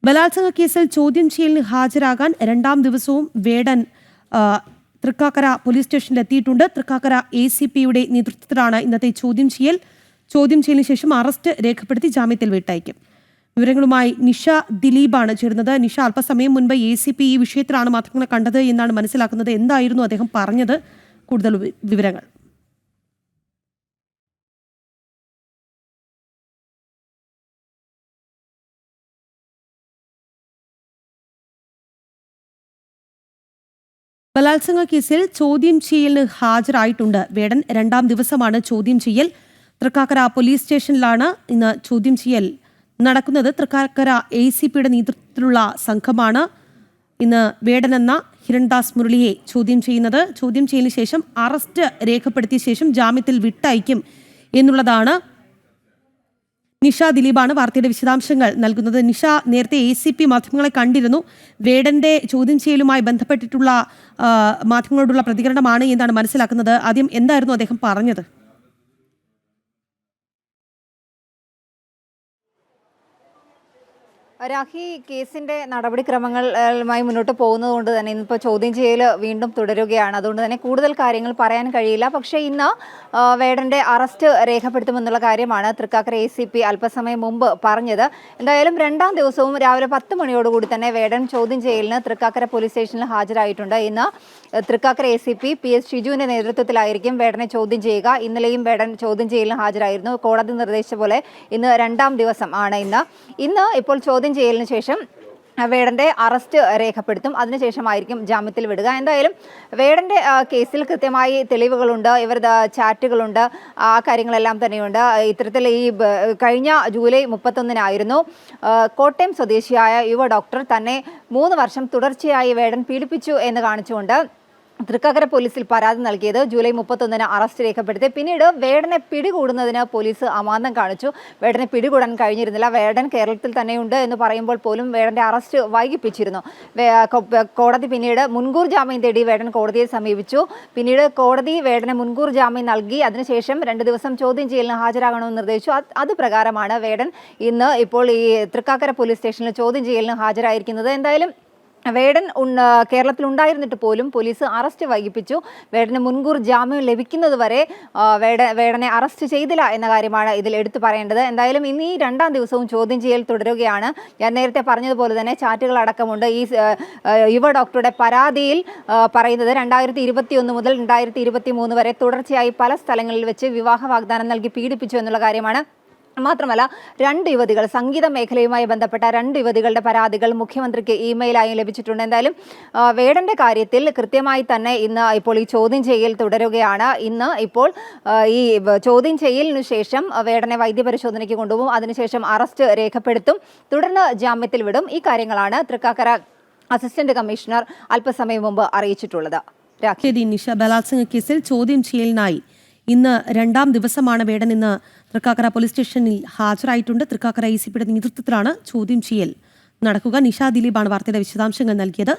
ബലാത്സംഗ കേസിൽ ചോദ്യം ചെയ്യലിന് ഹാജരാകാൻ രണ്ടാം ദിവസവും വേടൻ തൃക്കാക്കര പോലീസ് സ്റ്റേഷനിൽ എത്തിയിട്ടുണ്ട്. തൃക്കാക്കര ACPയുടെ നേതൃത്വത്തിലാണ് ഇന്നത്തെ ചോദ്യം ചെയ്യലിന് ശേഷം അറസ്റ്റ് രേഖപ്പെടുത്തി ജാമ്യത്തിൽ വിട്ടയക്കും. വിവരങ്ങളുമായി നിഷ ദിലീപാണ് ചേരുന്നത്. നിഷ, അല്പസമയം മുൻപ് ACP ഈ വിഷയത്തിലാണ് മാധ്യമങ്ങളെ കണ്ടത് എന്നാണ് മനസ്സിലാക്കുന്നത്. എന്തായിരുന്നു അദ്ദേഹം പറഞ്ഞത്? കൂടുതൽ വിവരങ്ങൾ. ബലാത്സംഗ കേസിൽ ചോദ്യം ചെയ്യലിന് ഹാജരായിട്ടുണ്ട് വേടൻ. രണ്ടാം ദിവസമാണ് ചോദ്യം ചെയ്യൽ. തൃക്കാക്കര പോലീസ് സ്റ്റേഷനിലാണ് ഇന്ന് ചോദ്യം ചെയ്യൽ നടക്കുന്നത്. തൃക്കാക്കര ACPയുടെ നേതൃത്വത്തിലുള്ള സംഘമാണ് ഇന്ന് വേടൻ എന്ന ഹിരൺദാസ് മുരളിയെ ചോദ്യം ചെയ്യുന്നത്. ചോദ്യം ചെയ്യലിന് ശേഷം അറസ്റ്റ് രേഖപ്പെടുത്തിയ ശേഷം ജാമ്യത്തിൽ വിട്ടയക്കും എന്നുള്ളതാണ്. നിഷ ദിലീപാണ് വാർത്തയുടെ വിശദാംശങ്ങൾ നൽകുന്നത്. നിഷ, നേരത്തെ ACP മാധ്യമങ്ങളെ കണ്ടിരുന്നു. വേടന്റെ ചോദ്യം ചെയ്യലുമായി ബന്ധപ്പെട്ടിട്ടുള്ള മാധ്യമങ്ങളോടുള്ള പ്രതികരണമാണ് എന്നാണ് മനസ്സിലാക്കുന്നത്. ആദ്യം എന്തായിരുന്നു അദ്ദേഹം പറഞ്ഞത്? രാഹി, കേസിന്റെ നടപടിക്രമങ്ങളുമായി മുന്നോട്ട് പോകുന്നതുകൊണ്ട് തന്നെ ഇന്നിപ്പോൾ ചോദ്യം ചെയ്യൽ വീണ്ടും തുടരുകയാണ്. അതുകൊണ്ട് തന്നെ കൂടുതൽ കാര്യങ്ങൾ പറയാൻ കഴിയില്ല. പക്ഷേ ഇന്ന് വേടന്റെ അറസ്റ്റ് രേഖപ്പെടുത്തുമെന്നുള്ള കാര്യമാണ് തൃക്കാക്കര ACP അല്പസമയം മുമ്പ് പറഞ്ഞത്. എന്തായാലും രണ്ടാം ദിവസവും രാവിലെ 10 മണിയോടുകൂടി തന്നെ വേടൻ ചോദ്യം ചെയ്യലിന് തൃക്കാക്കര പോലീസ് സ്റ്റേഷനിൽ ഹാജരായിട്ടുണ്ട്. ഇന്ന് തൃക്കാക്കര ACP PS ഷിജുവിന്റെ നേതൃത്വത്തിലായിരിക്കും വേടനെ ചോദ്യം ചെയ്യുക. ഇന്നലെയും വേടൻ ചോദ്യം ചെയ്യലിന് ഹാജരായിരുന്നു. കോടതി നിർദ്ദേശിച്ച പോലെ ഇന്ന് രണ്ടാം ദിവസം ആണ്. ഇന്ന് ഇപ്പോൾ ചോദ്യം ചെയ്യലിന് ശേഷം വേടന്റെ അറസ്റ്റ് രേഖപ്പെടുത്തും. അതിനുശേഷമായിരിക്കും ജാമ്യത്തിൽ വിടുക. എന്തായാലും വേടന്റെ കേസിൽ കൃത്യമായി തെളിവുകളുണ്ട്, ഇവരുടെ ചാറ്റുകളുണ്ട്, ആ കാര്യങ്ങളെല്ലാം തന്നെയുണ്ട്. ഇത്തരത്തിൽ ഈ കഴിഞ്ഞ ജൂലൈ 31-നായിരുന്നു കോട്ടയം സ്വദേശിയായ യുവ ഡോക്ടർ തന്നെ 3 വർഷം തുടർച്ചയായി വേടൻ പീഡിപ്പിച്ചു എന്ന് കാണിച്ചുകൊണ്ട് തൃക്കാക്കര പോലീസിൽ പരാതി നൽകിയത്. ജൂലൈ 31-ന് അറസ്റ്റ് രേഖപ്പെടുത്തി. പിന്നീട് വേടനെ പിടികൂടുന്നതിന് പോലീസ് അമാന്തം കാണിച്ചു. വേടനെ പിടികൂടാൻ കഴിഞ്ഞിരുന്നില്ല. വേടൻ കേരളത്തിൽ തന്നെയുണ്ട് എന്ന് പറയുമ്പോൾ പോലും വേടന്റെ അറസ്റ്റ് വൈകിപ്പിച്ചിരുന്നു. കോടതി പിന്നീട് മുൻകൂർ ജാമ്യം തേടി വേടൻ കോടതിയെ സമീപിച്ചു. പിന്നീട് കോടതി വേടന് മുൻകൂർ ജാമ്യം നൽകി. അതിനുശേഷം 2 ദിവസം ചോദ്യം ചെയ്യലിന് ഹാജരാകണമെന്ന് നിർദ്ദേശിച്ചു. അത് പ്രകാരമാണ് വേടൻ ഇന്ന് ഇപ്പോൾ ഈ തൃക്കാക്കര പോലീസ് സ്റ്റേഷനിൽ ചോദ്യം ചെയ്യലിന് ഹാജരായിരിക്കുന്നത്. എന്തായാലും വേടൻ കേരളത്തിൽ ഉണ്ടായിരുന്നിട്ട് പോലും പോലീസ് അറസ്റ്റ് വൈകിപ്പിച്ചു. വേടന് മുൻകൂർ ജാമ്യം ലഭിക്കുന്നത് വരെ വേടനെ അറസ്റ്റ് ചെയ്തില്ല എന്ന കാര്യമാണ് ഇതിൽ എടുത്തു പറയേണ്ടത്. എന്തായാലും ഇന്ന് ഈ രണ്ടാം ദിവസവും ചോദ്യം ചെയ്യൽ തുടരുകയാണ്. ഞാൻ നേരത്തെ പറഞ്ഞതുപോലെ തന്നെ ചാറ്റുകൾ അടക്കമുണ്ട്. ഈ യുവ ഡോക്ടറുടെ പരാതിയിൽ പറയുന്നത് 2021 മുതൽ 2023 വരെ തുടർച്ചയായി പല സ്ഥലങ്ങളിൽ വെച്ച് വിവാഹ വാഗ്ദാനം നൽകി പീഡിപ്പിച്ചു എന്നുള്ള കാര്യമാണ്. മാത്രമല്ല 2 യുവതികൾ, സംഗീത മേഖലയുമായി ബന്ധപ്പെട്ട 2 യുവതികളുടെ പരാതികൾ മുഖ്യമന്ത്രിക്ക് ഇമെയിലായി ലഭിച്ചിട്ടുണ്ട്. എന്തായാലും വേടന്റെ കാര്യത്തിൽ കൃത്യമായി തന്നെ ഇന്ന് ഇപ്പോൾ ഈ ചോദ്യം ചെയ്യൽ തുടരുകയാണ്. ഇന്ന് ഇപ്പോൾ ഈ ചോദ്യം ചെയ്യലിനു ശേഷം വേടനെ വൈദ്യപരിശോധനയ്ക്ക് കൊണ്ടുപോകും. അതിനുശേഷം അറസ്റ്റ് രേഖപ്പെടുത്തും. തുടർന്ന് ജാമ്യത്തിൽ വിടും. ഈ കാര്യങ്ങളാണ് തൃക്കാക്കര അസിസ്റ്റന്റ് കമ്മീഷണർ അല്പസമയം മുമ്പ് അറിയിച്ചിട്ടുള്ളത്. നിഷ, ബലാത്സംഗ കേസിൽ ചോദ്യം ചെയ്യലിനായി ഇന്ന് രണ്ടാം ദിവസമാണ് വേടൻ ഇന്ന് തൃക്കാക്കര പോലീസ് സ്റ്റേഷനിൽ ഹാജരായിട്ടുണ്ട്. തൃക്കാക്കര ACPയുടെ നേതൃത്വത്തിലാണ് ചോദ്യം ചെയ്യൽ നടക്കുക. നിഷ ദിലീപാണ് വാർത്തയുടെ വിശദാംശങ്ങൾ നൽകിയത്.